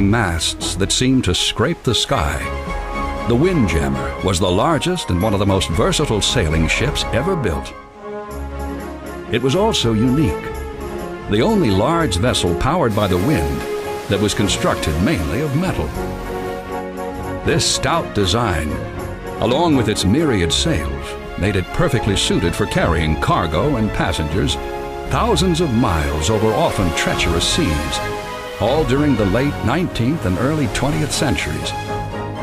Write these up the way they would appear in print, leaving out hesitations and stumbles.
masts that seemed to scrape the sky. The Windjammer was the largest and one of the most versatile sailing ships ever built. It was also unique, the only large vessel powered by the wind that was constructed mainly of metal. This stout design, along with its myriad sails, made it perfectly suited for carrying cargo and passengers thousands of miles over often treacherous seas, all during the late 19th and early 20th centuries,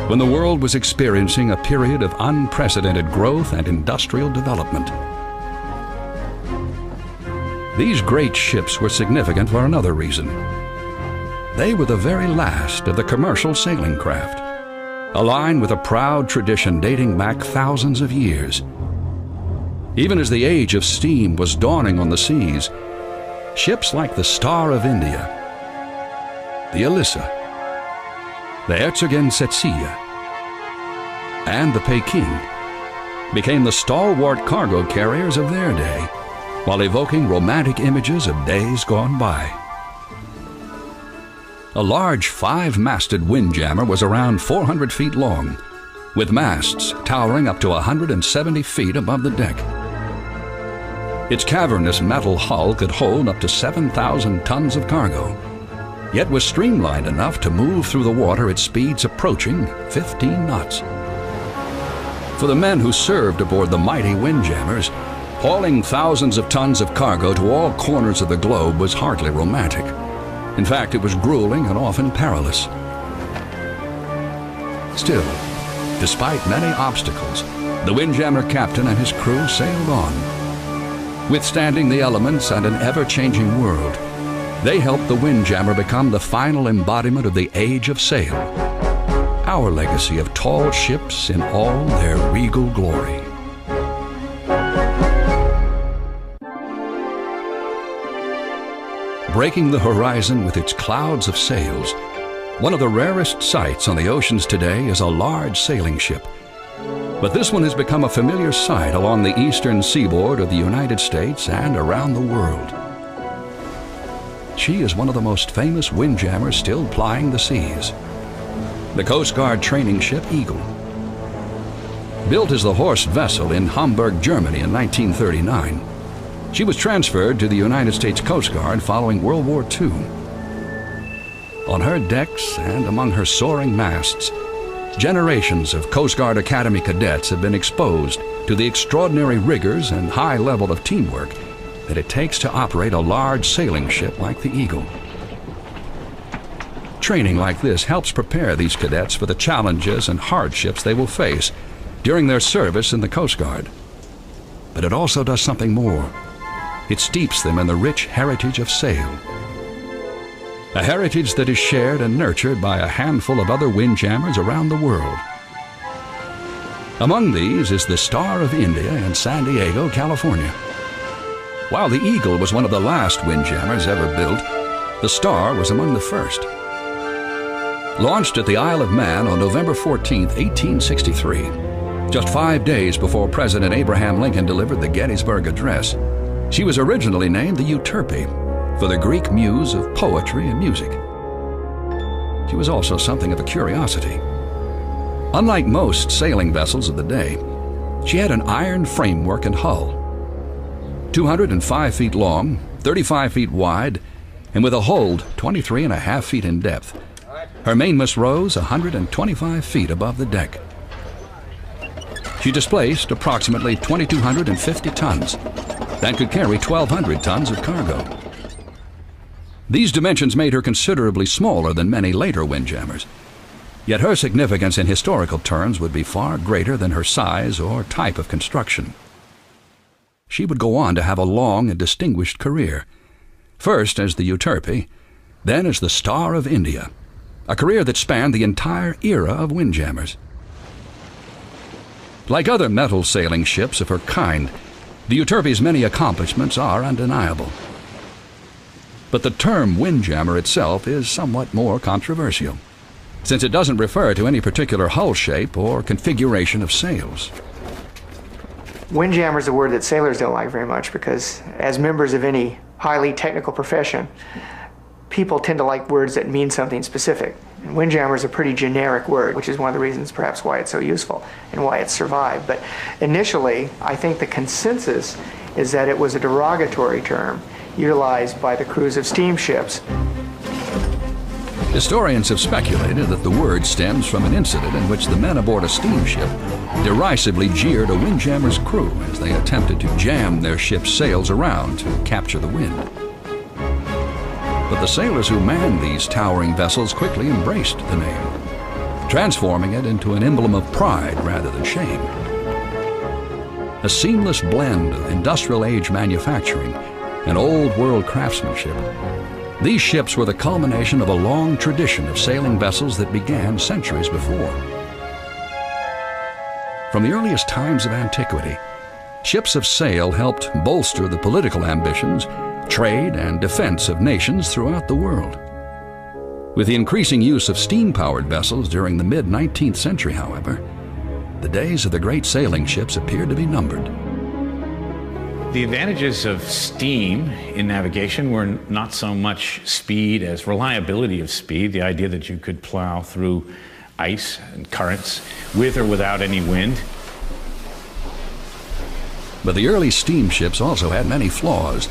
when the world was experiencing a period of unprecedented growth and industrial development. These great ships were significant for another reason. They were the very last of the commercial sailing craft, a line with a proud tradition dating back thousands of years. Even as the age of steam was dawning on the seas, ships like the Star of India, the Elissa, the Herzogensetsia, and the Peking became the stalwart cargo carriers of their day, while evoking romantic images of days gone by. A large 5-masted windjammer was around 400 feet long, with masts towering up to 170 feet above the deck. Its cavernous metal hull could hold up to 7,000 tons of cargo, yet was streamlined enough to move through the water at speeds approaching 15 knots. For the men who served aboard the mighty windjammers, hauling thousands of tons of cargo to all corners of the globe was hardly romantic. In fact, it was grueling and often perilous. Still, despite many obstacles, the windjammer captain and his crew sailed on. Withstanding the elements and an ever-changing world, they helped the windjammer become the final embodiment of the age of sail, our legacy of tall ships in all their regal glory. Breaking the horizon with its clouds of sails, one of the rarest sights on the oceans today is a large sailing ship. But this one has become a familiar sight along the eastern seaboard of the United States and around the world. She is one of the most famous windjammers still plying the seas, the Coast Guard training ship Eagle. Built as the Horst vessel in Hamburg, Germany in 1939, she was transferred to the United States Coast Guard following World War II. On her decks and among her soaring masts, generations of Coast Guard Academy cadets have been exposed to the extraordinary rigors and high level of teamwork that it takes to operate a large sailing ship like the Eagle. Training like this helps prepare these cadets for the challenges and hardships they will face during their service in the Coast Guard. But it also does something more. It steeps them in the rich heritage of sail. A heritage that is shared and nurtured by a handful of other windjammers around the world. Among these is the Star of India in San Diego, California. While the Eagle was one of the last windjammers ever built, the Star was among the first. Launched at the Isle of Man on November 14, 1863, just 5 days before President Abraham Lincoln delivered the Gettysburg Address, she was originally named the Euterpe, for the Greek muse of poetry and music. She was also something of a curiosity. Unlike most sailing vessels of the day, she had an iron framework and hull. 205 feet long, 35 feet wide, and with a hold 23.5 feet in depth, her mainmast rose 125 feet above the deck. She displaced approximately 2,250 tons and could carry 1,200 tons of cargo. These dimensions made her considerably smaller than many later windjammers, yet her significance in historical terms would be far greater than her size or type of construction. She would go on to have a long and distinguished career, first as the Euterpe, then as the Star of India, a career that spanned the entire era of windjammers. Like other metal sailing ships of her kind, the Euterpe's many accomplishments are undeniable. But the term windjammer itself is somewhat more controversial, since it doesn't refer to any particular hull shape or configuration of sails. Windjammer is a word that sailors don't like very much because, as members of any highly technical profession, people tend to like words that mean something specific. And windjammer is a pretty generic word, which is one of the reasons perhaps why it's so useful and why it's survived. But initially, I think the consensus is that it was a derogatory term utilized by the crews of steamships. Historians have speculated that the word stems from an incident in which the men aboard a steamship derisively jeered a windjammer's crew as they attempted to jam their ship's sails around to capture the wind. But the sailors who manned these towering vessels quickly embraced the name, transforming it into an emblem of pride rather than shame. A seamless blend of industrial-age manufacturing and old-world craftsmanship, these ships were the culmination of a long tradition of sailing vessels that began centuries before. From the earliest times of antiquity, ships of sail helped bolster the political ambitions, trade, and defense of nations throughout the world. With the increasing use of steam-powered vessels during the mid-19th century, however, the days of the great sailing ships appeared to be numbered. The advantages of steam in navigation were not so much speed as reliability of speed, the idea that you could plow through ice and currents with or without any wind. But the early steamships also had many flaws.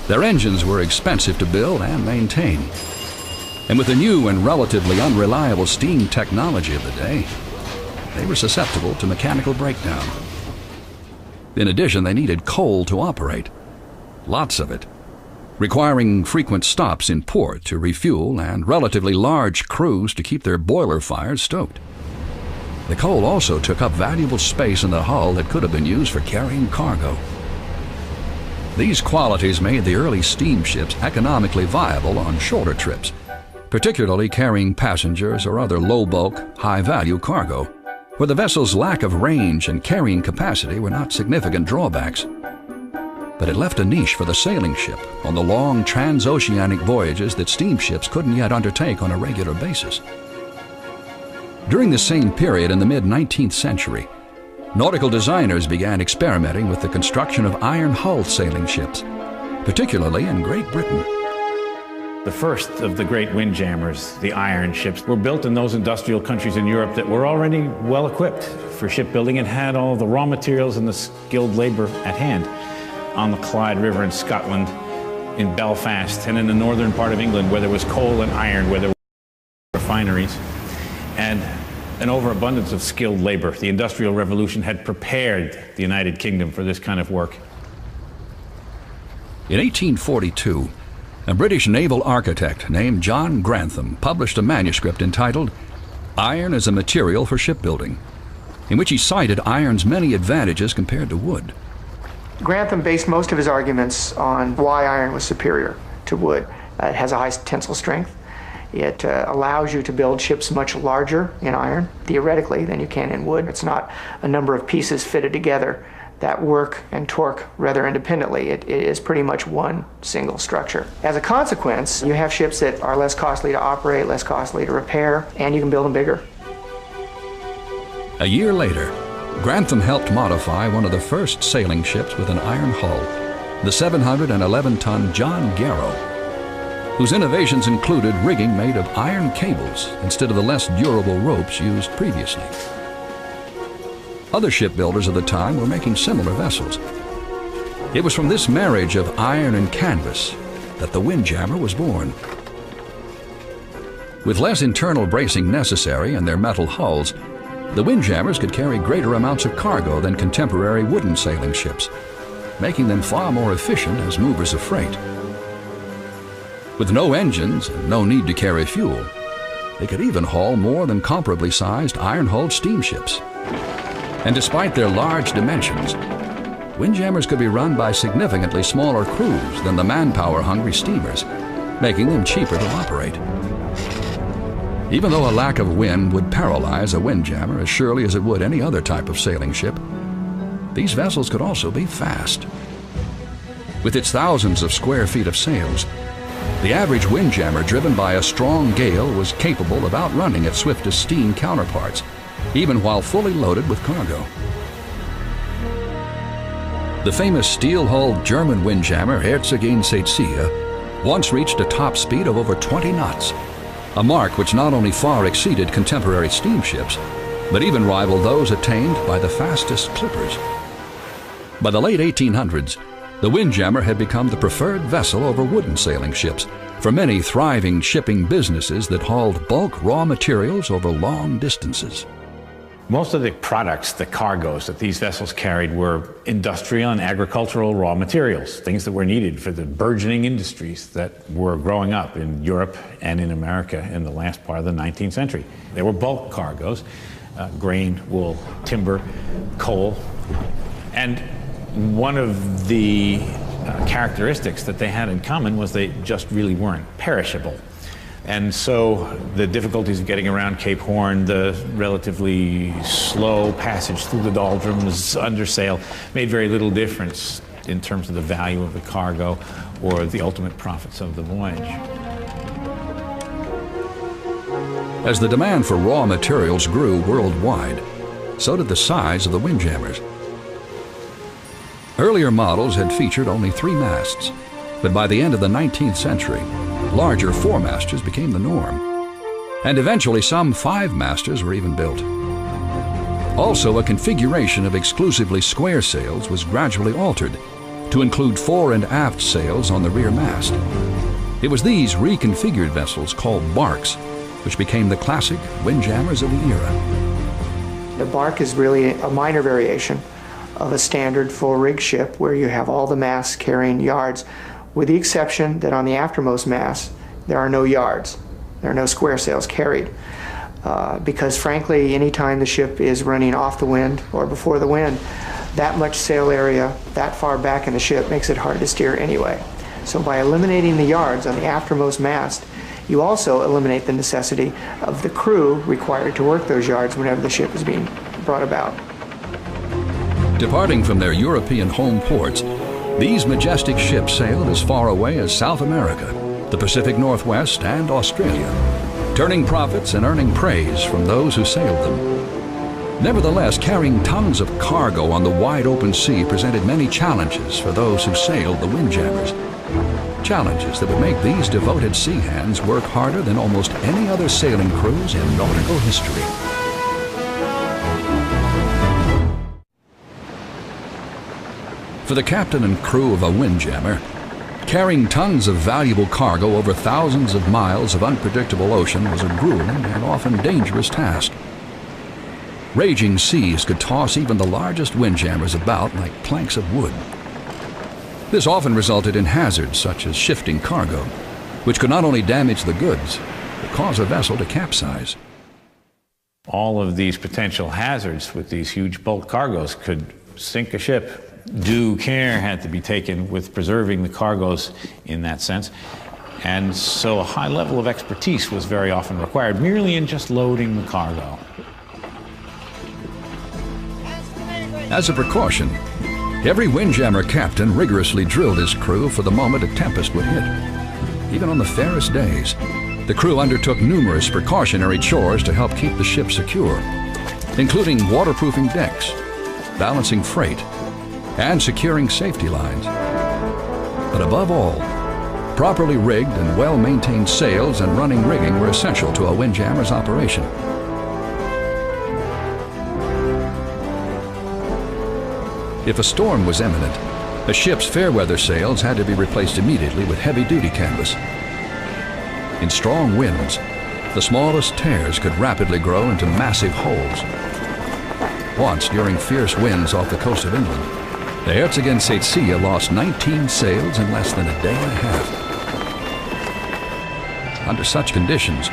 Their engines were expensive to build and maintain. And with the new and relatively unreliable steam technology of the day, they were susceptible to mechanical breakdown. In addition, they needed coal to operate, lots of it, requiring frequent stops in port to refuel and relatively large crews to keep their boiler fires stoked. The coal also took up valuable space in the hull that could have been used for carrying cargo. These qualities made the early steamships economically viable on shorter trips, particularly carrying passengers or other low-bulk, high-value cargo, where the vessel's lack of range and carrying capacity were not significant drawbacks. But it left a niche for the sailing ship on the long transoceanic voyages that steamships couldn't yet undertake on a regular basis. During the same period in the mid-19th century, nautical designers began experimenting with the construction of iron-hulled sailing ships, particularly in Great Britain. The first of the great windjammers, the iron ships, were built in those industrial countries in Europe that were already well equipped for shipbuilding and had all the raw materials and the skilled labor at hand. On the Clyde River in Scotland, in Belfast, and in the northern part of England where there was coal and iron, where there were refineries, and an overabundance of skilled labor. The Industrial Revolution had prepared the United Kingdom for this kind of work. In 1842, a British naval architect named John Grantham published a manuscript entitled "Iron as a Material for Shipbuilding," in which he cited iron's many advantages compared to wood. Grantham based most of his arguments on why iron was superior to wood. It has a high tensile strength. It allows you to build ships much larger in iron, theoretically, than you can in wood. It's not a number of pieces fitted together that work and torque rather independently. It is pretty much one single structure. As a consequence, you have ships that are less costly to operate, less costly to repair, and you can build them bigger. A year later, Grantham helped modify one of the first sailing ships with an iron hull, the 711-ton John Garrow, whose innovations included rigging made of iron cables instead of the less durable ropes used previously. Other shipbuilders of the time were making similar vessels. It was from this marriage of iron and canvas that the windjammer was born. With less internal bracing necessary in their metal hulls, the windjammers could carry greater amounts of cargo than contemporary wooden sailing ships, making them far more efficient as movers of freight. With no engines and no need to carry fuel, they could even haul more than comparably sized iron-hulled steamships. And despite their large dimensions, windjammers could be run by significantly smaller crews than the manpower-hungry steamers, making them cheaper to operate. Even though a lack of wind would paralyze a windjammer as surely as it would any other type of sailing ship, these vessels could also be fast. With its thousands of square feet of sails, the average windjammer driven by a strong gale was capable of outrunning its swiftest steam counterparts, even while fully loaded with cargo. The famous steel-hulled German windjammer Herzogin Setsia once reached a top speed of over 20 knots, a mark which not only far exceeded contemporary steamships, but even rivaled those attained by the fastest clippers. By the late 1800s, the Windjammer had become the preferred vessel over wooden sailing ships for many thriving shipping businesses that hauled bulk raw materials over long distances. Most of the products, the cargoes that these vessels carried were industrial and agricultural raw materials, things that were needed for the burgeoning industries that were growing up in Europe and in America in the last part of the 19th century. They were bulk cargoes, grain, wool, timber, coal, and one of the characteristics that they had in common was they just really weren't perishable. And so the difficulties of getting around Cape Horn, the relatively slow passage through the doldrums under sail, made very little difference in terms of the value of the cargo or the ultimate profits of the voyage. As the demand for raw materials grew worldwide, so did the size of the windjammers. Earlier models had featured only 3 masts, but by the end of the 19th century, larger 4-masters became the norm, and eventually some 5-masters were even built. Also, a configuration of exclusively square sails was gradually altered to include fore and aft sails on the rear mast. It was these reconfigured vessels called barks which became the classic windjammers of the era. The bark is really a minor variation of a standard full rig ship where you have all the masts carrying yards, with the exception that on the aftermost mast there are no yards. There are no square sails carried. Because frankly, anytime the ship is running off the wind or before the wind, that much sail area that far back in the ship makes it hard to steer anyway. So by eliminating the yards on the aftermost mast, you also eliminate the necessity of the crew required to work those yards whenever the ship is being brought about. Departing from their European home ports, these majestic ships sailed as far away as South America, the Pacific Northwest, and Australia, turning profits and earning praise from those who sailed them. Nevertheless, carrying tons of cargo on the wide open sea presented many challenges for those who sailed the windjammers. Challenges that would make these devoted sea hands work harder than almost any other sailing crews in nautical history. For the captain and crew of a windjammer, carrying tons of valuable cargo over thousands of miles of unpredictable ocean was a grueling and often dangerous task. Raging seas could toss even the largest windjammers about like planks of wood. This often resulted in hazards such as shifting cargo, which could not only damage the goods, but cause a vessel to capsize. All of these potential hazards with these huge bulk cargoes could sink a ship. Due care had to be taken with preserving the cargoes in that sense. And so a high level of expertise was very often required, merely in just loading the cargo. As a precaution, every windjammer captain rigorously drilled his crew for the moment a tempest would hit. Even on the fairest days, the crew undertook numerous precautionary chores to help keep the ship secure, including waterproofing decks, balancing freight, and securing safety lines. But above all, properly rigged and well-maintained sails and running rigging were essential to a windjammer's operation. If a storm was imminent, a ship's fair-weather sails had to be replaced immediately with heavy-duty canvas. In strong winds, the smallest tears could rapidly grow into massive holes. Once, during fierce winds off the coast of England, the Herzogensetsia lost 19 sails in less than a day and a half. Under such conditions,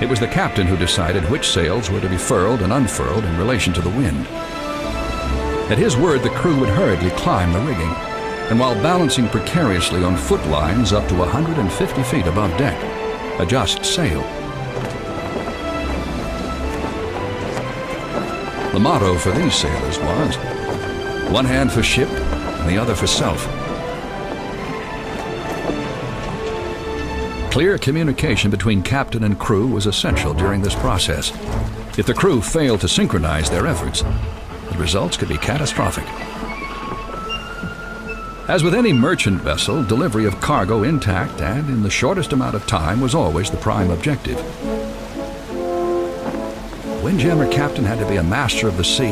it was the captain who decided which sails were to be furled and unfurled in relation to the wind. At his word, the crew would hurriedly climb the rigging, and while balancing precariously on foot lines up to 150 feet above deck, adjust sail. The motto for these sailors was, one hand for ship and the other for self. Clear communication between captain and crew was essential during this process. If the crew failed to synchronize their efforts, the results could be catastrophic. As with any merchant vessel, delivery of cargo intact and in the shortest amount of time was always the prime objective. Windjammer captain had to be a master of the sea,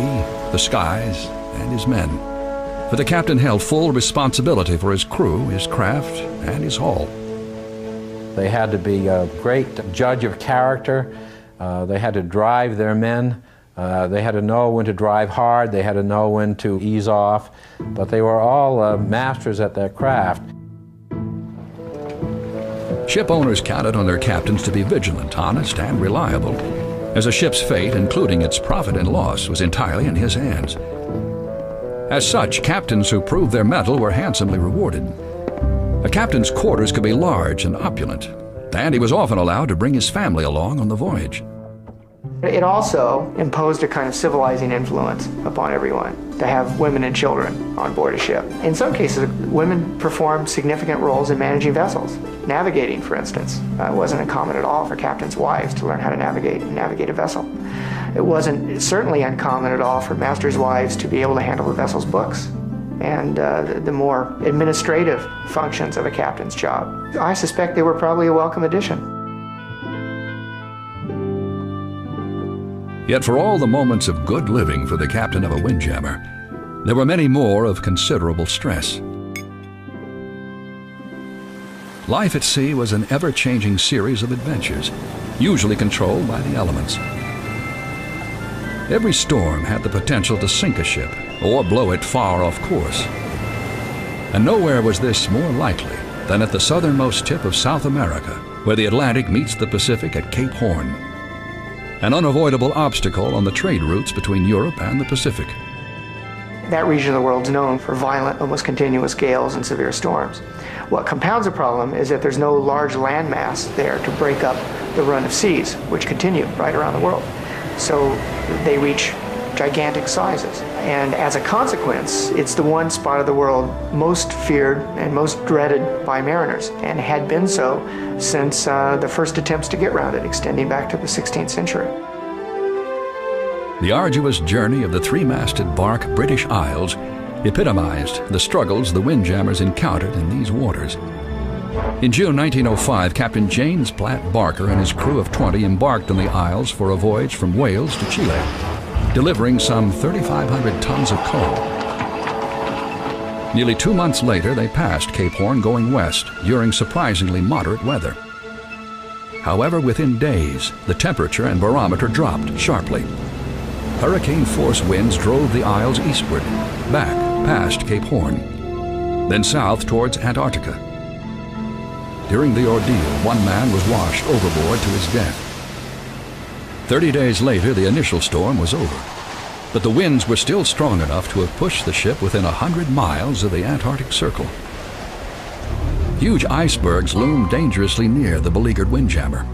the skies, and his men. For the captain held full responsibility for his crew, his craft, and his haul. They had to be a great judge of character. They had to drive their men. They had to know when to drive hard. They had to know when to ease off. But they were all masters at their craft. Ship owners counted on their captains to be vigilant, honest, and reliable, as a ship's fate, including its profit and loss, was entirely in his hands. As such, captains who proved their mettle were handsomely rewarded. A captain's quarters could be large and opulent, and he was often allowed to bring his family along on the voyage. It also imposed a kind of civilizing influence upon everyone to have women and children on board a ship. In some cases, women performed significant roles in managing vessels. Navigating, for instance, wasn't uncommon at all for captains' wives to learn how to navigate a vessel. It wasn't certainly uncommon at all for masters' wives to be able to handle the vessel's books and the more administrative functions of a captain's job. I suspect they were probably a welcome addition. Yet for all the moments of good living for the captain of a windjammer, there were many more of considerable stress. Life at sea was an ever-changing series of adventures, usually controlled by the elements. Every storm had the potential to sink a ship or blow it far off course. And nowhere was this more likely than at the southernmost tip of South America, where the Atlantic meets the Pacific at Cape Horn, an unavoidable obstacle on the trade routes between Europe and the Pacific. That region of the world is known for violent, almost continuous gales and severe storms. What compounds the problem is that there's no large landmass there to break up the run of seas, which continue right around the world. So they reach gigantic sizes. And as a consequence, it's the one spot of the world most feared and most dreaded by mariners, and had been so since the first attempts to get round it, extending back to the 16th century. The arduous journey of the three-masted bark British Isles epitomized the struggles the windjammers encountered in these waters. In June 1905, Captain James Platt Barker and his crew of 20 embarked on the Isles for a voyage from Wales to Chile, delivering some 3,500 tons of coal. Nearly 2 months later, they passed Cape Horn going west during surprisingly moderate weather. However, within days, the temperature and barometer dropped sharply. Hurricane-force winds drove the Isles eastward, back past Cape Horn, then south towards Antarctica. During the ordeal, one man was washed overboard to his death. 30 days later, the initial storm was over, but the winds were still strong enough to have pushed the ship within 100 miles of the Antarctic Circle. Huge icebergs loomed dangerously near the beleaguered windjammer,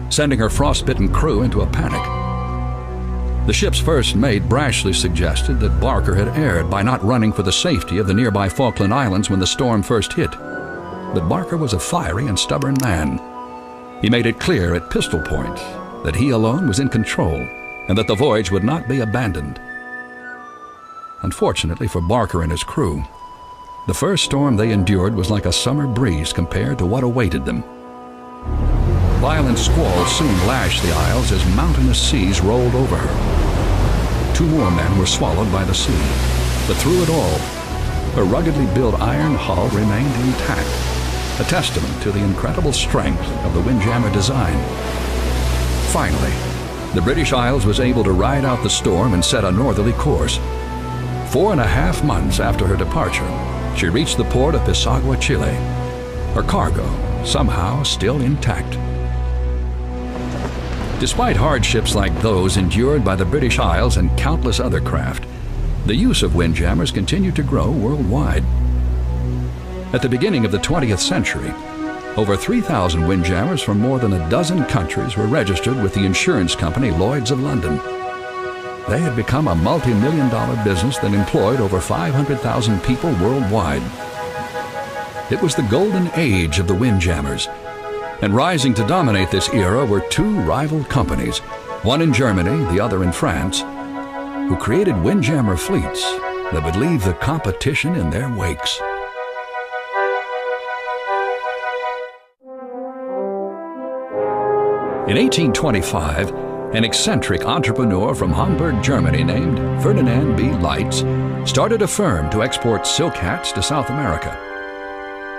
sending her frostbitten crew into a panic. The ship's first mate brashly suggested that Barker had erred by not running for the safety of the nearby Falkland Islands when the storm first hit. But Barker was a fiery and stubborn man. He made it clear at pistol point that he alone was in control and that the voyage would not be abandoned. Unfortunately for Barker and his crew, the first storm they endured was like a summer breeze compared to what awaited them. Violent squalls soon lashed the Isles as mountainous seas rolled over her. 2 more men were swallowed by the sea, but through it all, her ruggedly built iron hull remained intact, a testament to the incredible strength of the windjammer design. Finally, the British Isles was able to ride out the storm and set a northerly course. 4.5 months after her departure, she reached the port of Pisagua, Chile, her cargo somehow still intact. Despite hardships like those endured by the British Isles and countless other craft, the use of windjammers continued to grow worldwide. At the beginning of the 20th century, over 3,000 windjammers from more than a dozen countries were registered with the insurance company Lloyd's of London. They had become a multi-million-dollar business that employed over 500,000 people worldwide. It was the golden age of the windjammers, and rising to dominate this era were 2 rival companies, one in Germany, the other in France, who created windjammer fleets that would leave the competition in their wakes. In 1825, an eccentric entrepreneur from Hamburg, Germany named Ferdinand B. Leitz started a firm to export silk hats to South America.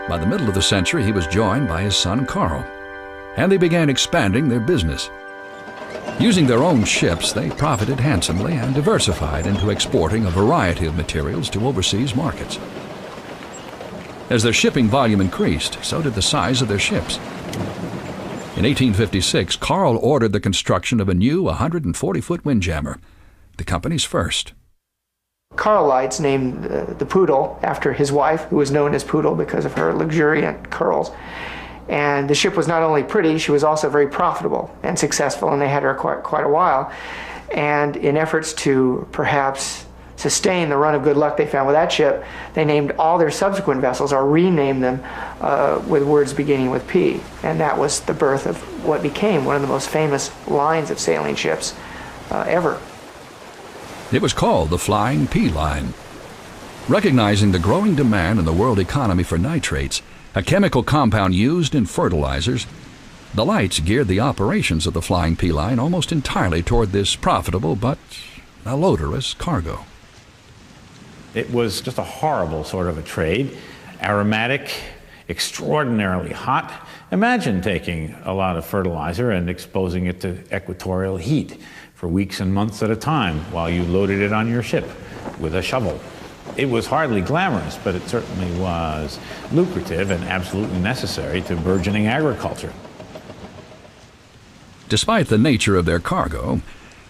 By the middle of the century, he was joined by his son Carl, and they began expanding their business. Using their own ships, they profited handsomely and diversified into exporting a variety of materials to overseas markets. As their shipping volume increased, so did the size of their ships. In 1856, Carl ordered the construction of a new 140-foot windjammer, the company's first. Carl Leitz named the Poodle after his wife, who was known as Poodle because of her luxuriant curls. And the ship was not only pretty, she was also very profitable and successful, and they had her quite a while. And in efforts to perhaps sustain the run of good luck they found with that ship, they named all their subsequent vessels, or renamed them, with words beginning with P. And that was the birth of what became one of the most famous lines of sailing ships ever. It was called the Flying P Line. Recognizing the growing demand in the world economy for nitrates, a chemical compound used in fertilizers, the Leitz geared the operations of the Flying P Line almost entirely toward this profitable but malodorous cargo. It was just a horrible sort of a trade. Aromatic, extraordinarily hot. Imagine taking a lot of fertilizer and exposing it to equatorial heat for weeks and months at a time while you loaded it on your ship with a shovel. It was hardly glamorous, but it certainly was lucrative and absolutely necessary to burgeoning agriculture. Despite the nature of their cargo,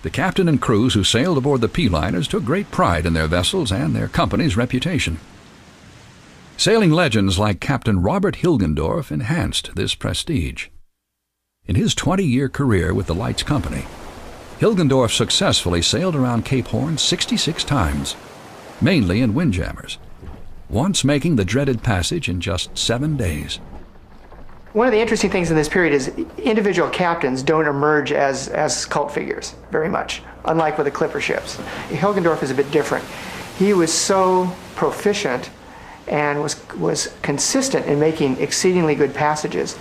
the captain and crews who sailed aboard the P-liners took great pride in their vessels and their company's reputation. Sailing legends like Captain Robert Hilgendorf enhanced this prestige. In his 20-year career with the Leitz Company, Hilgendorf successfully sailed around Cape Horn 66 times, mainly in windjammers, once making the dreaded passage in just 7 days. One of the interesting things in this period is individual captains don't emerge as cult figures very much, unlike with the clipper ships. Hilgendorf is a bit different. He was so proficient and was consistent in making exceedingly good passages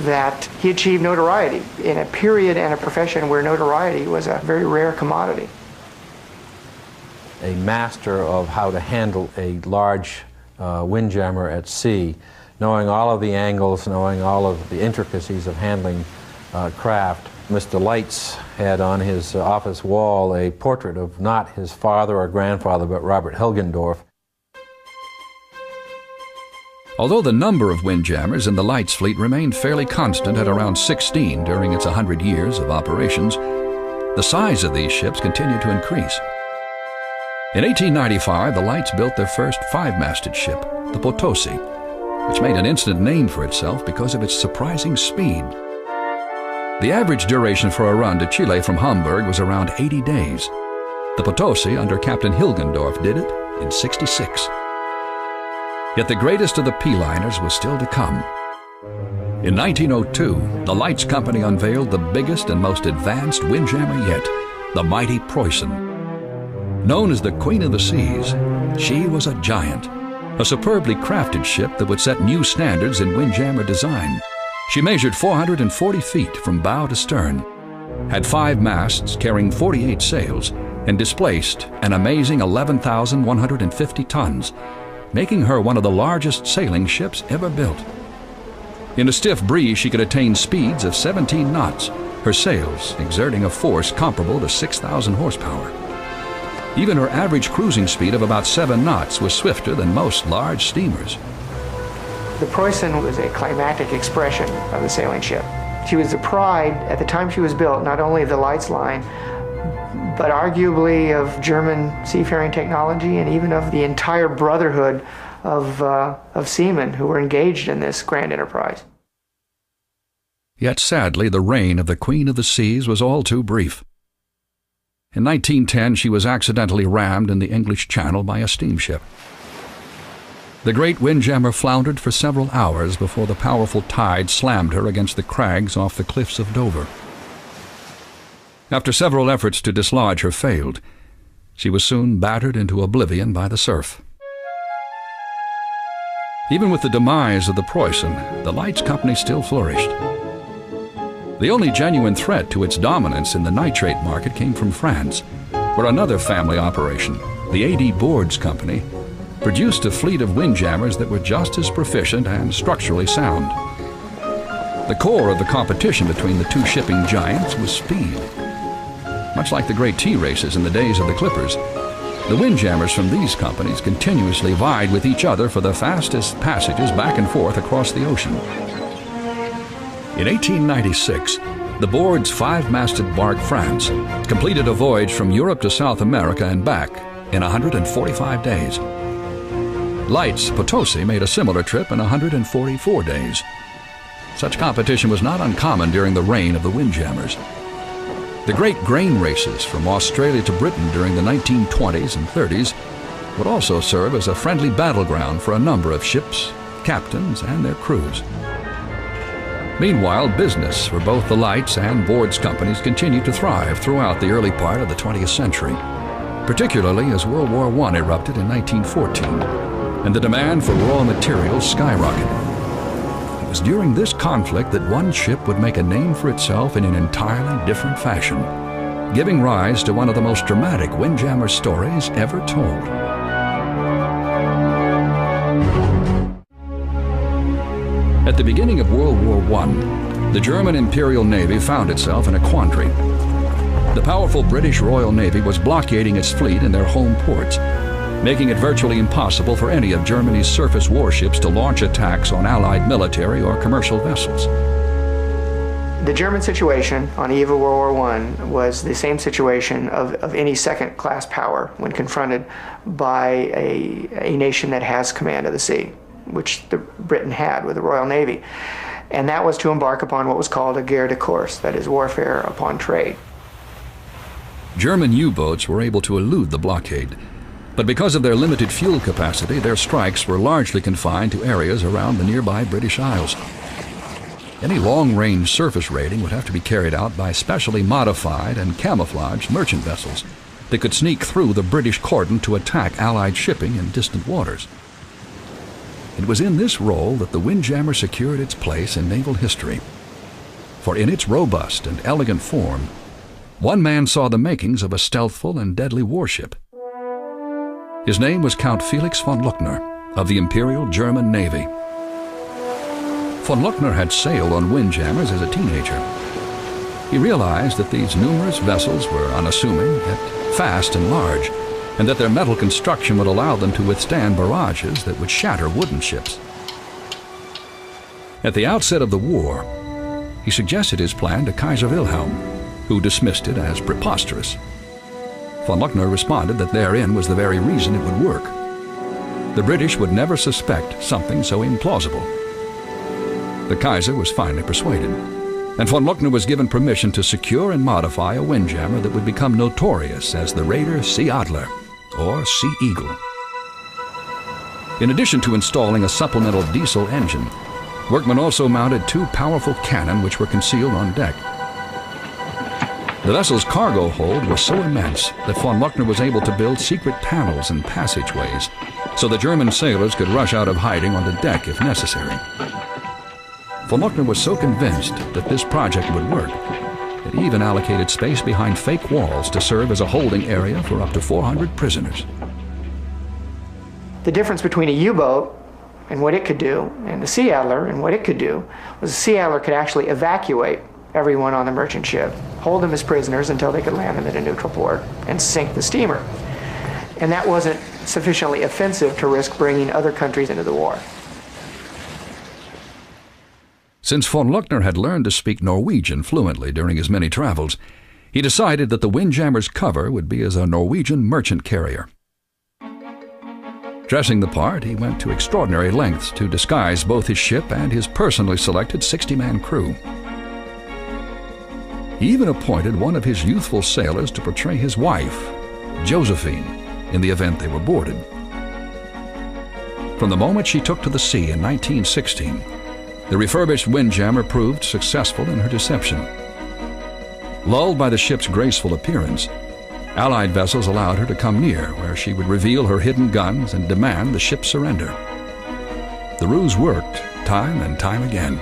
that he achieved notoriety in a period and a profession where notoriety was a very rare commodity. A master of how to handle a large windjammer at sea, knowing all of the angles, knowing all of the intricacies of handling craft. Mr. Leitz had on his office wall a portrait of not his father or grandfather, but Robert Hilgendorf. Although the number of windjammers in the Leitz fleet remained fairly constant at around 16 during its 100 years of operations, the size of these ships continued to increase. In 1895, the Leitz built their first 5-masted ship, the Potosi, which made an instant name for itself because of its surprising speed. The average duration for a run to Chile from Hamburg was around 80 days. The Potosi, under Captain Hilgendorf, did it in 66. Yet the greatest of the P-liners was still to come. In 1902, the Leitz Company unveiled the biggest and most advanced windjammer yet, the mighty Preußen. Known as the Queen of the Seas, she was a giant, a superbly crafted ship that would set new standards in windjammer design. She measured 440 feet from bow to stern, had 5 masts carrying 48 sails, and displaced an amazing 11,150 tons, making her one of the largest sailing ships ever built. In a stiff breeze, she could attain speeds of 17 knots, her sails exerting a force comparable to 6,000 horsepower. Even her average cruising speed of about 7 knots was swifter than most large steamers. The Preußen was a climactic expression of the sailing ship. She was the pride, at the time she was built, not only of the Leitz line, but arguably of German seafaring technology and even of the entire brotherhood of seamen who were engaged in this grand enterprise. Yet sadly, the reign of the Queen of the Seas was all too brief. In 1910, she was accidentally rammed in the English Channel by a steamship. The great windjammer floundered for several hours before the powerful tide slammed her against the crags off the cliffs of Dover. After several efforts to dislodge her failed, she was soon battered into oblivion by the surf. Even with the demise of the Preußen, the Leitz Company still flourished. The only genuine threat to its dominance in the nitrate market came from France, where another family operation, the A.D. Boards Company, produced a fleet of windjammers that were just as proficient and structurally sound. The core of the competition between the two shipping giants was speed. Much like the great tea races in the days of the clippers, the windjammers from these companies continuously vied with each other for the fastest passages back and forth across the ocean. In 1896, the Boards' five-masted bark France completed a voyage from Europe to South America and back in 145 days. Light's Potosi made a similar trip in 144 days. Such competition was not uncommon during the reign of the windjammers. The great grain races from Australia to Britain during the 1920s and 30s would also serve as a friendly battleground for a number of ships, captains, and their crews. Meanwhile, business for both the Lights and Boards companies continued to thrive throughout the early part of the 20th century, particularly as World War I erupted in 1914, and the demand for raw materials skyrocketed. It was during this conflict that one ship would make a name for itself in an entirely different fashion, giving rise to one of the most dramatic windjammer stories ever told. At the beginning of World War I, the German Imperial Navy found itself in a quandary. The powerful British Royal Navy was blockading its fleet in their home ports, making it virtually impossible for any of Germany's surface warships to launch attacks on Allied military or commercial vessels. The German situation on the eve of World War I was the same situation of any second-class power when confronted by a nation that has command of the sea, which Britain had with the Royal Navy. And that was to embark upon what was called a guerre de course, that is, warfare upon trade. German U-boats were able to elude the blockade, but because of their limited fuel capacity, their strikes were largely confined to areas around the nearby British Isles. Any long-range surface raiding would have to be carried out by specially modified and camouflaged merchant vessels that could sneak through the British cordon to attack Allied shipping in distant waters. It was in this role that the windjammer secured its place in naval history. For in its robust and elegant form, one man saw the makings of a stealthful and deadly warship. His name was Count Felix von Luckner of the Imperial German Navy. Von Luckner had sailed on windjammers as a teenager. He realized that these numerous vessels were unassuming, yet fast and large, and that their metal construction would allow them to withstand barrages that would shatter wooden ships. At the outset of the war, he suggested his plan to Kaiser Wilhelm, who dismissed it as preposterous. Von Luckner responded that therein was the very reason it would work. The British would never suspect something so implausible. The Kaiser was finally persuaded, and von Luckner was given permission to secure and modify a windjammer that would become notorious as the Raider Sea Adler, or Sea Eagle. In addition to installing a supplemental diesel engine, workmen also mounted two powerful cannon which were concealed on deck. The vessel's cargo hold was so immense that von Luckner was able to build secret panels and passageways so the German sailors could rush out of hiding on the deck if necessary. Von Luckner was so convinced that this project would work that he even allocated space behind fake walls to serve as a holding area for up to 400 prisoners. The difference between a U-boat and what it could do and the Sea Adler and what it could do was the Sea Adler could actually evacuate everyone on the merchant ship, hold them as prisoners until they could land them at a neutral port, and sink the steamer. And that wasn't sufficiently offensive to risk bringing other countries into the war. Since von Luckner had learned to speak Norwegian fluently during his many travels, he decided that the windjammer's cover would be as a Norwegian merchant carrier. Dressing the part, he went to extraordinary lengths to disguise both his ship and his personally selected 60-man crew. He even appointed one of his youthful sailors to portray his wife, Josephine, in the event they were boarded. From the moment she took to the sea in 1916, the refurbished windjammer proved successful in her deception. Lulled by the ship's graceful appearance, Allied vessels allowed her to come near, where she would reveal her hidden guns and demand the ship's surrender. The ruse worked time and time again.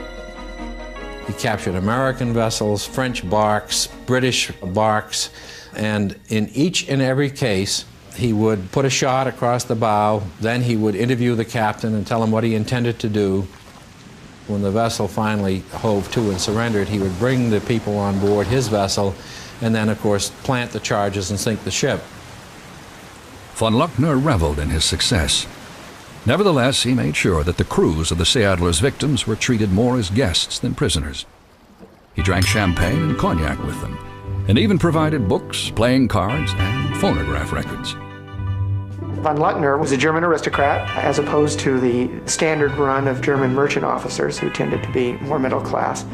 He captured American vessels, French barks, British barks, and in each and every case, he would put a shot across the bow, then he would interview the captain and tell him what he intended to do. When the vessel finally hove to and surrendered, he would bring the people on board his vessel and then, of course, plant the charges and sink the ship. Von Luckner reveled in his success. Nevertheless, he made sure that the crews of the Seeadler's victims were treated more as guests than prisoners. He drank champagne and cognac with them, and even provided books, playing cards, and phonograph records. Von Luckner was a German aristocrat, as opposed to the standard run of German merchant officers who tended to be more middle class.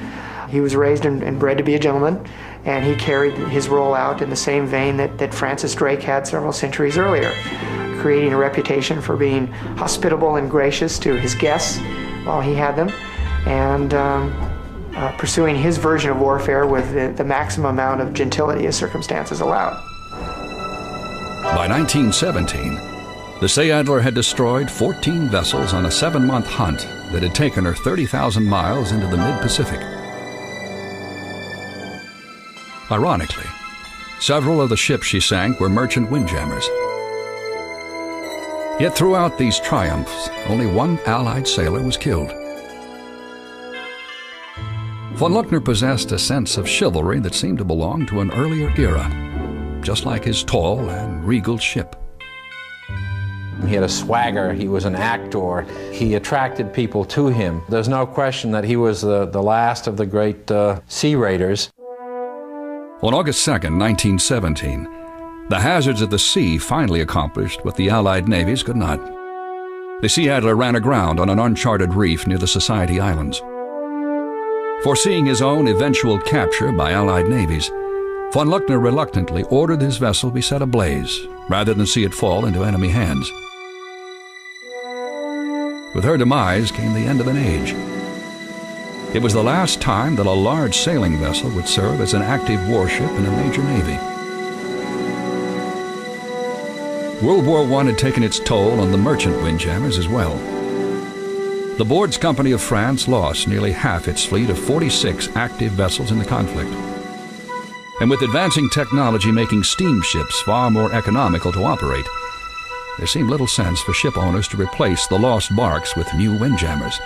He was raised and bred to be a gentleman, and he carried his role out in the same vein that Francis Drake had several centuries earlier, creating a reputation for being hospitable and gracious to his guests while he had them, and pursuing his version of warfare with the maximum amount of gentility as circumstances allowed. By 1917, the Seeadler had destroyed 14 vessels on a 7-month hunt that had taken her 30,000 miles into the mid-Pacific. Ironically, several of the ships she sank were merchant windjammers. Yet throughout these triumphs, only one Allied sailor was killed. Von Luckner possessed a sense of chivalry that seemed to belong to an earlier era, just like his tall and regal ship. He had a swagger, he was an actor, he attracted people to him. There's no question that he was the last of the great sea raiders. On August 2nd, 1917, the hazards of the sea finally accomplished what the Allied navies could not. The Seeadler ran aground on an uncharted reef near the Society Islands. Foreseeing his own eventual capture by Allied navies, von Luckner reluctantly ordered his vessel be set ablaze, rather than see it fall into enemy hands. With her demise came the end of an age. It was the last time that a large sailing vessel would serve as an active warship in a major navy. World War I had taken its toll on the merchant windjammers as well. The Bordes Company of France lost nearly half its fleet of 46 active vessels in the conflict. And with advancing technology making steamships far more economical to operate, there seemed little sense for ship owners to replace the lost barks with new windjammers.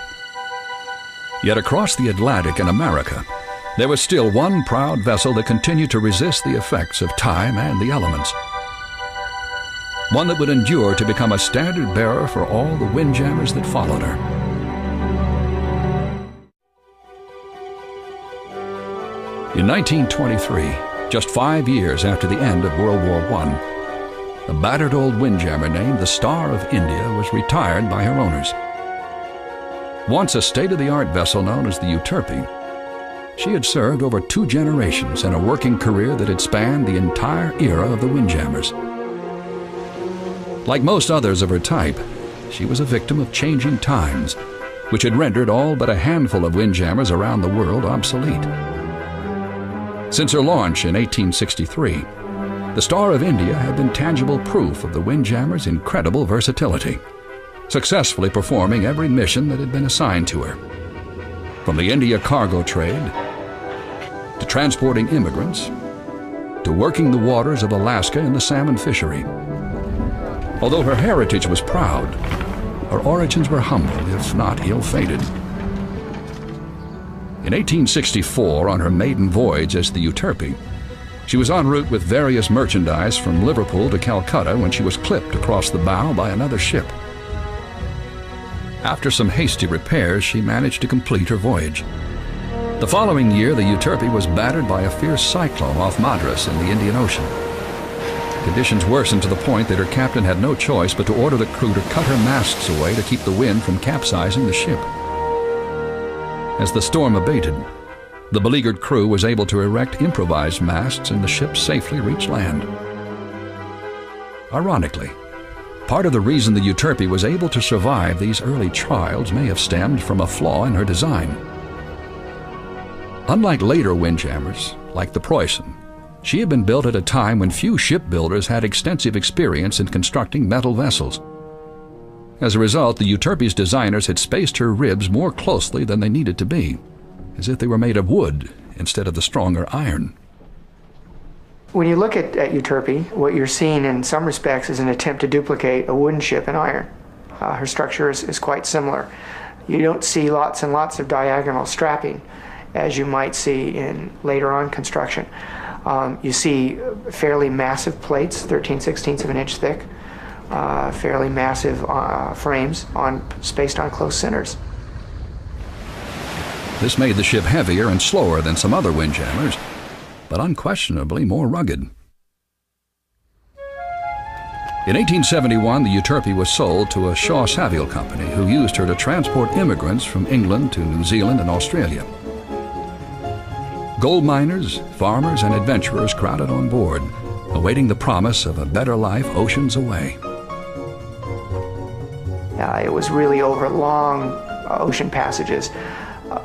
Yet across the Atlantic in America, there was still one proud vessel that continued to resist the effects of time and the elements. One that would endure to become a standard bearer for all the windjammers that followed her. In 1923, just 5 years after the end of World War I, a battered old windjammer named the Star of India was retired by her owners. Once a state-of-the-art vessel known as the Euterpe, she had served over 2 generations in a working career that had spanned the entire era of the windjammers. Like most others of her type, she was a victim of changing times, which had rendered all but a handful of windjammers around the world obsolete. Since her launch in 1863, the Star of India had been tangible proof of the windjammer's incredible versatility, successfully performing every mission that had been assigned to her. From the India cargo trade, to transporting immigrants, to working the waters of Alaska in the salmon fishery. Although her heritage was proud, her origins were humble, if not ill-fated. In 1864, on her maiden voyage as the Euterpe, she was en route with various merchandise from Liverpool to Calcutta when she was clipped across the bow by another ship. After some hasty repairs, she managed to complete her voyage. The following year, the Euterpe was battered by a fierce cyclone off Madras in the Indian Ocean. Conditions worsened to the point that her captain had no choice but to order the crew to cut her masts away to keep the wind from capsizing the ship. As the storm abated, the beleaguered crew was able to erect improvised masts and the ship safely reached land. Ironically, part of the reason the Euterpe was able to survive these early trials may have stemmed from a flaw in her design. Unlike later windjammers, like the Preußen, she had been built at a time when few shipbuilders had extensive experience in constructing metal vessels. As a result, the Euterpe's designers had spaced her ribs more closely than they needed to be, as if they were made of wood instead of the stronger iron. When you look at Euterpe, what you're seeing in some respects is an attempt to duplicate a wooden ship in iron. Her structure is quite similar. You don't see lots and lots of diagonal strapping as you might see in later on construction. You see fairly massive plates, 13/16 of an inch thick, fairly massive frames spaced on close centers. This made the ship heavier and slower than some other windjammers, but unquestionably more rugged. In 1871, the Euterpe was sold to a Shaw Savill company who used her to transport immigrants from England to New Zealand and Australia. Gold miners, farmers, and adventurers crowded on board, awaiting the promise of a better life oceans away. It was really over long ocean passages,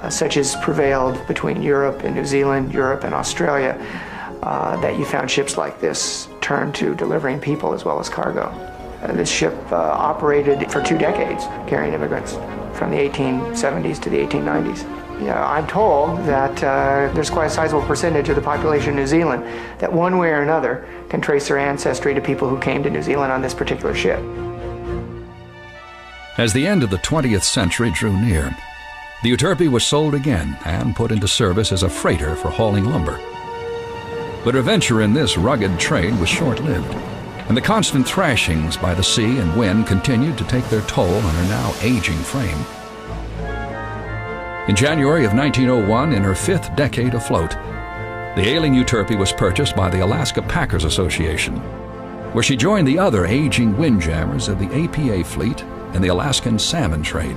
such as prevailed between Europe and New Zealand, Europe and Australia, that you found ships like this turned to delivering people as well as cargo. This ship operated for 2 decades, carrying immigrants from the 1870s to the 1890s. I'm told that there's quite a sizable percentage of the population of New Zealand that one way or another can trace their ancestry to people who came to New Zealand on this particular ship. As the end of the 20th century drew near, the Euterpe was sold again and put into service as a freighter for hauling lumber. But her venture in this rugged trade was short-lived, and the constant thrashings by the sea and wind continued to take their toll on her now aging frame. In January of 1901, in her 5th decade afloat, the ailing Euterpe was purchased by the Alaska Packers Association, where she joined the other aging windjammers of the APA fleet in the Alaskan salmon trade.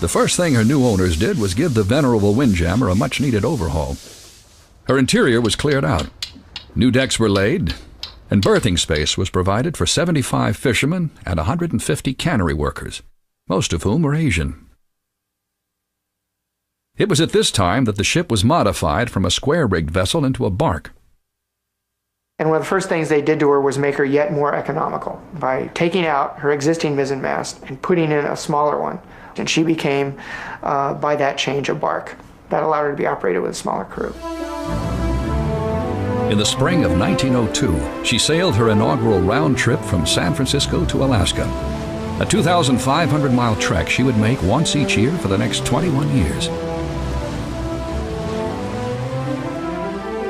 The first thing her new owners did was give the venerable windjammer a much-needed overhaul. Her interior was cleared out, new decks were laid, and berthing space was provided for 75 fishermen and 150 cannery workers, most of whom were Asian. It was at this time that the ship was modified from a square-rigged vessel into a bark. And one of the first things they did to her was make her yet more economical by taking out her existing mizzen mast and putting in a smaller one. And she became, by that change, a bark. That allowed her to be operated with a smaller crew. In the spring of 1902, she sailed her inaugural round trip from San Francisco to Alaska, a 2,500-mile trek she would make once each year for the next 21 years.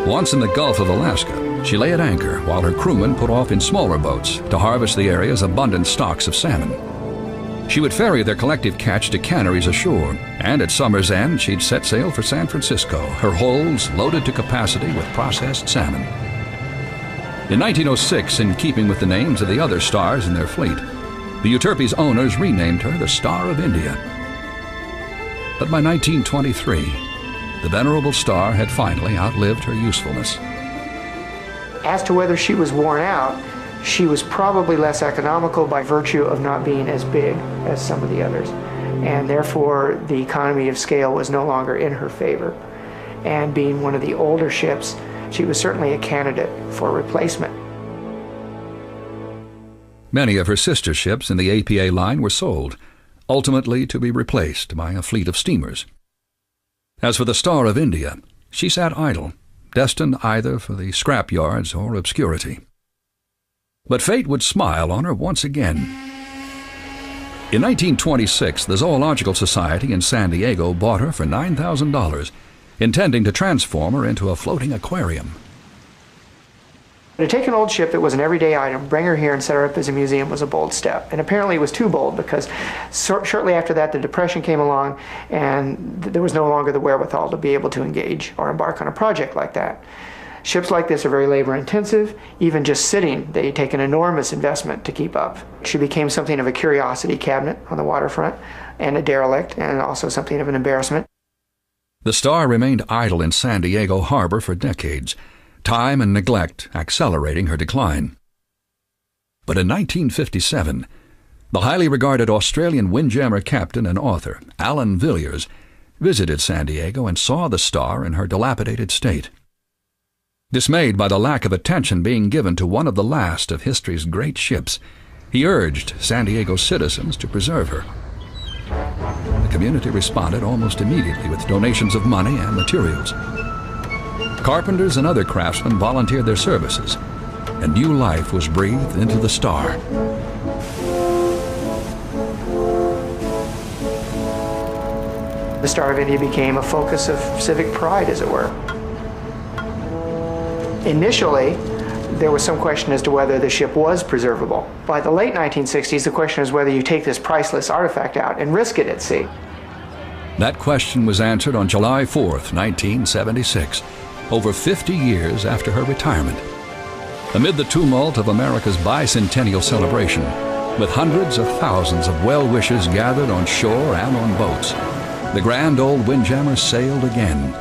Once in the Gulf of Alaska, she lay at anchor while her crewmen put off in smaller boats to harvest the area's abundant stocks of salmon. She would ferry their collective catch to canneries ashore, and at summer's end she'd set sail for San Francisco, her holds loaded to capacity with processed salmon. In 1906, in keeping with the names of the other stars in their fleet, the Euterpe's owners renamed her the Star of India. But by 1923, the venerable star had finally outlived her usefulness. As to whether she was worn out, she was probably less economical by virtue of not being as big as some of the others. And therefore, the economy of scale was no longer in her favor. And being one of the older ships, she was certainly a candidate for replacement. Many of her sister ships in the APA line were sold, ultimately to be replaced by a fleet of steamers. As for the Star of India, she sat idle, destined either for the scrap yards or obscurity. But fate would smile on her once again. In 1926, the Zoological Society in San Diego bought her for $9,000, intending to transform her into a floating aquarium. To take an old ship that was an everyday item, bring her here and set her up as a museum was a bold step. And apparently it was too bold because shortly after that the Depression came along and there was no longer the wherewithal to be able to engage or embark on a project like that. Ships like this are very labor intensive. Even just sitting, they take an enormous investment to keep up. She became something of a curiosity cabinet on the waterfront and a derelict and also something of an embarrassment. The Star remained idle in San Diego Harbor for decades, time and neglect accelerating her decline. But in 1957, the highly regarded Australian windjammer captain and author, Alan Villiers, visited San Diego and saw the Star in her dilapidated state. Dismayed by the lack of attention being given to one of the last of history's great ships, he urged San Diego citizens to preserve her. community responded almost immediately with donations of money and materials. Carpenters and other craftsmen volunteered their services, and new life was breathed into the Star. The Star of India became a focus of civic pride, as it were. Initially, there was some question as to whether the ship was preservable. By the late 1960s, the question was whether you take this priceless artifact out and risk it at sea. That question was answered on July 4th, 1976, over 50 years after her retirement. Amid the tumult of America's bicentennial celebration, with hundreds of thousands of well-wishers gathered on shore and on boats, the grand old Windjammer sailed again.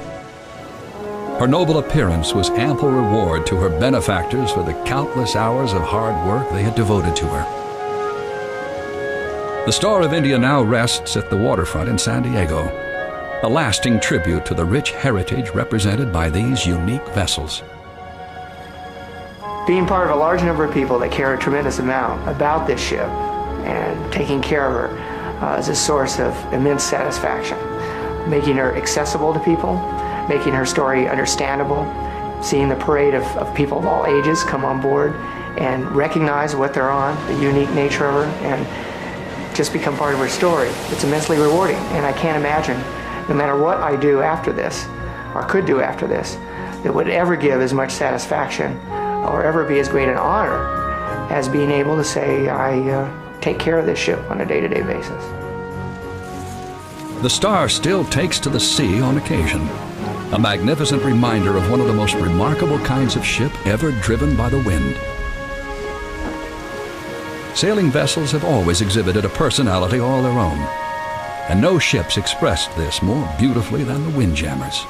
Her noble appearance was ample reward to her benefactors for the countless hours of hard work they had devoted to her. The Star of India now rests at the waterfront in San Diego, a lasting tribute to the rich heritage represented by these unique vessels. Being part of a large number of people that care a tremendous amount about this ship and taking care of her is a source of immense satisfaction. Making her accessible to people, making her story understandable, seeing the parade of people of all ages come on board and recognize what they're on, the unique nature of her, and just become part of her story. It's immensely rewarding, and I can't imagine, no matter what I do after this, or could do after this, that would ever give as much satisfaction or ever be as great an honor as being able to say I take care of this ship on a day-to-day basis. The Star still takes to the sea on occasion, a magnificent reminder of one of the most remarkable kinds of ship ever driven by the wind. Sailing vessels have always exhibited a personality all their own, and no ships expressed this more beautifully than the Windjammers.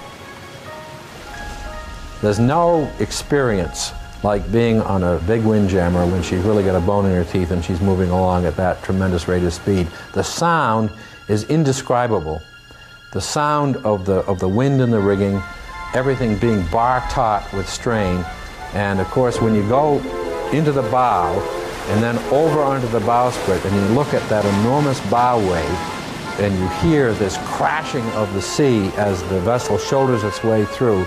There's no experience like being on a big windjammer when she's really got a bone in her teeth and she's moving along at that tremendous rate of speed. The sound is indescribable. The sound of the wind in the rigging, everything being bar-taut with strain, and of course when you go into the bow and then over onto the bowsprit and you look at that enormous bow wave and you hear this crashing of the sea as the vessel shoulders its way through,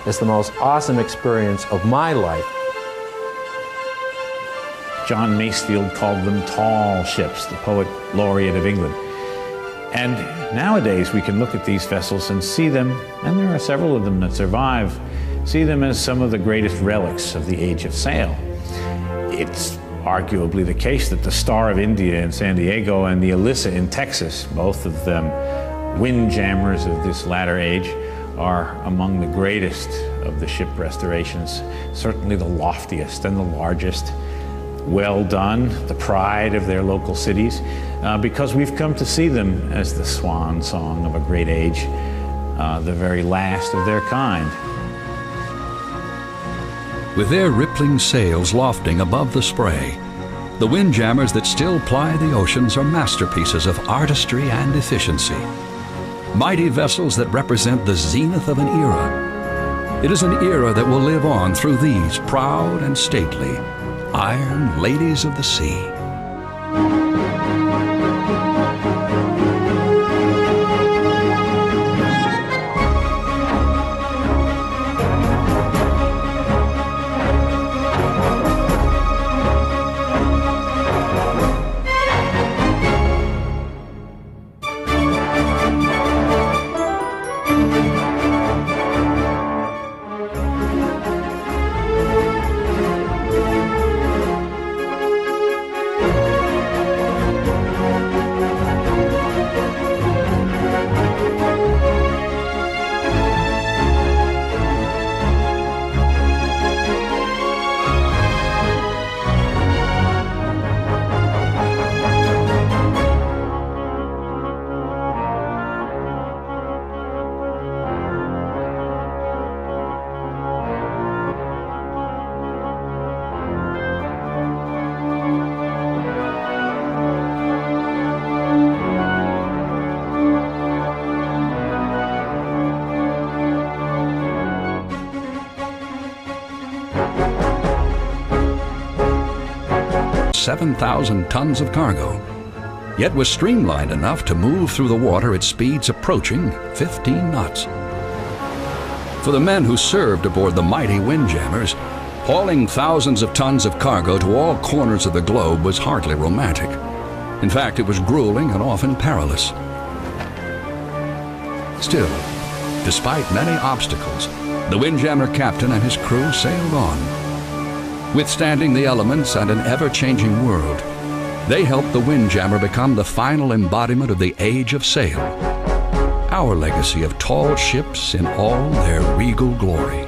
it's the most awesome experience of my life. John Masefield called them tall ships, the poet laureate of England. And nowadays we can look at these vessels and see them, and there are several of them that survive, see them as some of the greatest relics of the age of sail. It's arguably the case that the Star of India in San Diego and the Alyssa in Texas, both of them windjammers of this latter age, are among the greatest of the ship restorations, certainly the loftiest and the largest. Well done, the pride of their local cities, because we've come to see them as the swan song of a great age, the very last of their kind. With their rippling sails lofting above the spray, the windjammers that still ply the oceans are masterpieces of artistry and efficiency. Mighty vessels that represent the zenith of an era. It is an era that will live on through these proud and stately iron ladies of the sea. $7,000 tons of cargo. yet was streamlined enough to move through the water at speeds approaching 15 knots. For the men who served aboard the mighty Windjammers, hauling thousands of tons of cargo to all corners of the globe was hardly romantic. In fact, it was grueling and often perilous. Still, despite many obstacles, the Windjammer captain and his crew sailed on. Withstanding the elements and an ever-changing world, they helped the Windjammer become the final embodiment of the age of sail, our legacy of tall ships in all their regal glory.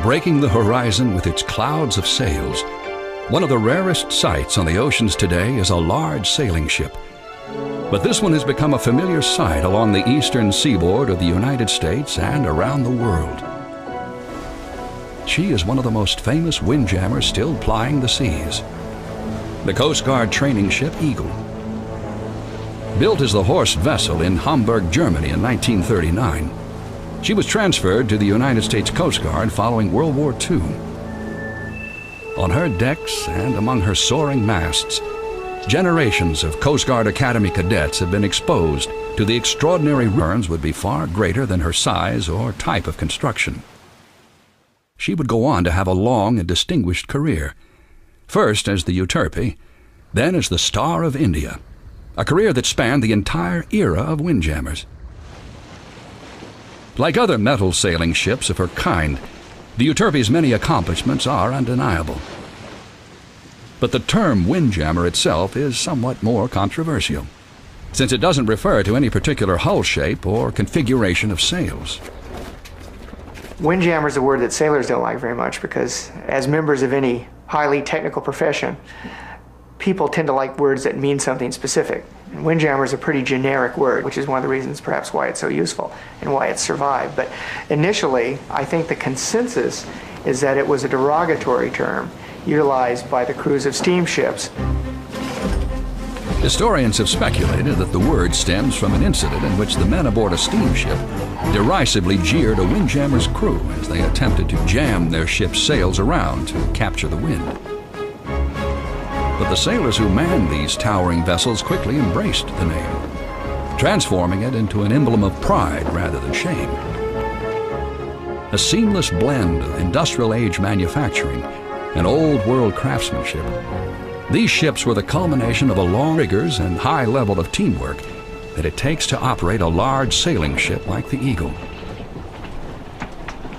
Breaking the horizon with its clouds of sails, one of the rarest sights on the oceans today is a large sailing ship. But this one has become a familiar sight along the eastern seaboard of the United States and around the world. She is one of the most famous windjammers still plying the seas, the Coast Guard training ship Eagle. Built as the Horst vessel in Hamburg, Germany in 1939, she was transferred to the United States Coast Guard following World War II. On her decks and among her soaring masts, generations of Coast Guard Academy cadets have been exposed to the extraordinary returns would be far greater than her size or type of construction. She would go on to have a long and distinguished career, first as the Euterpe, then as the Star of India, a career that spanned the entire era of windjammers. Like other metal sailing ships of her kind, the Euterpe's many accomplishments are undeniable. But the term windjammer itself is somewhat more controversial, since it doesn't refer to any particular hull shape or configuration of sails. Windjammer is a word that sailors don't like very much because, as members of any highly technical profession, people tend to like words that mean something specific. And windjammer is a pretty generic word, which is one of the reasons perhaps why it's so useful and why it's survived. But initially, I think the consensus is that it was a derogatory term utilized by the crews of steamships. Historians have speculated that the word stems from an incident in which the men aboard a steamship derisively jeered a windjammer's crew as they attempted to jam their ship's sails around to capture the wind. But the sailors who manned these towering vessels quickly embraced the name, transforming it into an emblem of pride rather than shame. A seamless blend of industrial-age manufacturing and old-world craftsmanship, these ships were the culmination of a long rigors and high level of teamwork that it takes to operate a large sailing ship like the Eagle.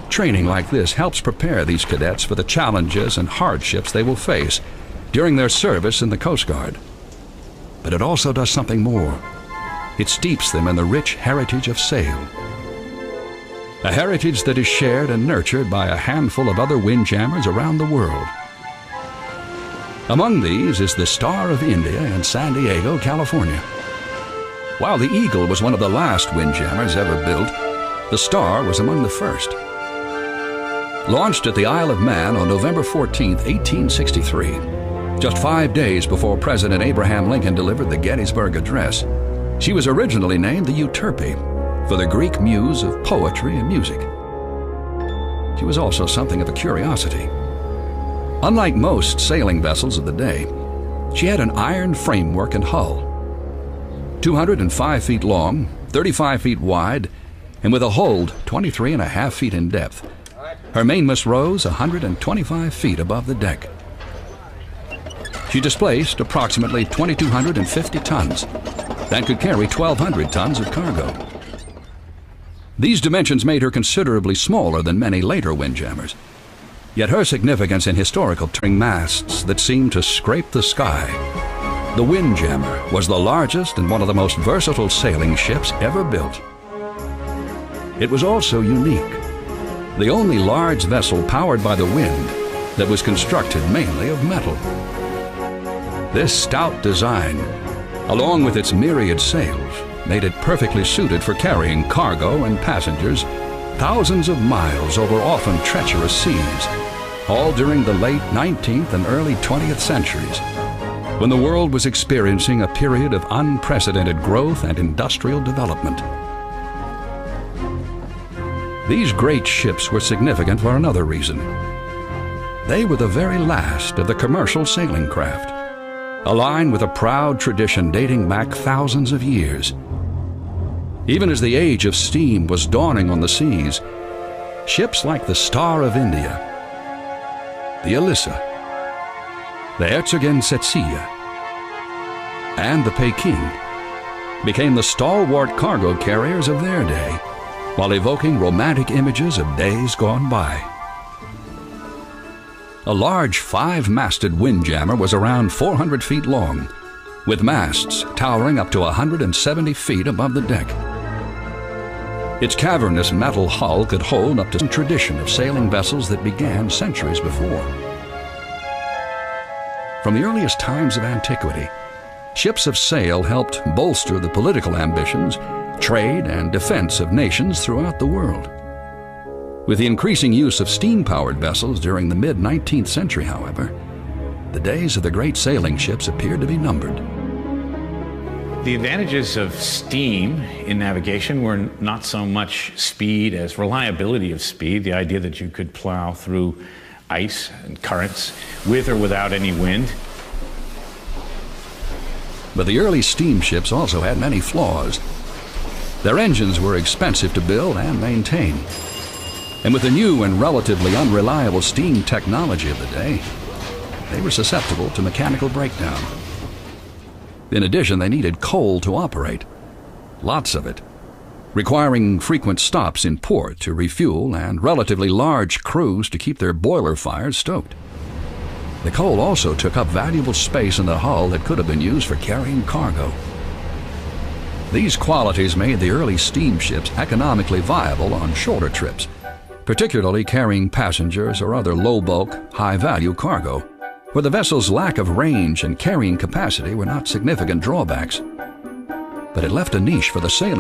Training like this helps prepare these cadets for the challenges and hardships they will face during their service in the Coast Guard. But it also does something more. It steeps them in the rich heritage of sail, a heritage that is shared and nurtured by a handful of other windjammers around the world. Among these is the Star of India in San Diego, California. While the Eagle was one of the last windjammers ever built, the Star was among the first. Launched at the Isle of Man on November 14, 1863, just 5 days before President Abraham Lincoln delivered the Gettysburg Address, she was originally named the Euterpe, for the Greek muse of poetry and music. She was also something of a curiosity. Unlike most sailing vessels of the day, she had an iron framework and hull. 205 feet long, 35 feet wide, and with a hold 23.5 feet in depth, her mainmast rose 125 feet above the deck. She displaced approximately 2,250 tons and could carry 1,200 tons of cargo. These dimensions made her considerably smaller than many later windjammers, yet her significance in historical terms, masts that seemed to scrape the sky. The Windjammer was the largest and one of the most versatile sailing ships ever built. It was also unique, the only large vessel powered by the wind that was constructed mainly of metal. This stout design, along with its myriad sails, made it perfectly suited for carrying cargo and passengers thousands of miles over often treacherous seas, all during the late 19th and early 20th centuries, when the world was experiencing a period of unprecedented growth and industrial development. These great ships were significant for another reason. They were the very last of the commercial sailing craft, a line with a proud tradition dating back thousands of years. Even as the age of steam was dawning on the seas, ships like the Star of India, the Elissa, the Erzegensetsia, and the Peking became the stalwart cargo carriers of their day, while evoking romantic images of days gone by. A large 5-masted windjammer was around 400 feet long, with masts towering up to 170 feet above the deck. Its cavernous metal hull could hold up to some tradition of sailing vessels that began centuries before. From the earliest times of antiquity, ships of sail helped bolster the political ambitions, trade, and defense of nations throughout the world. With the increasing use of steam-powered vessels during the mid-19th century, however, the days of the great sailing ships appeared to be numbered. The advantages of steam in navigation were not so much speed as reliability of speed, the idea that you could plow through ice and currents with or without any wind. But the early steamships also had many flaws. Their engines were expensive to build and maintain. And with the new and relatively unreliable steam technology of the day, they were susceptible to mechanical breakdown. In addition, they needed coal to operate, lots of it, requiring frequent stops in port to refuel and relatively large crews to keep their boiler fires stoked. The coal also took up valuable space in the hull that could have been used for carrying cargo. These qualities made the early steamships economically viable on shorter trips, particularly carrying passengers or other low-bulk, high-value cargo, where the vessel's lack of range and carrying capacity were not significant drawbacks. But it left a niche for the sailing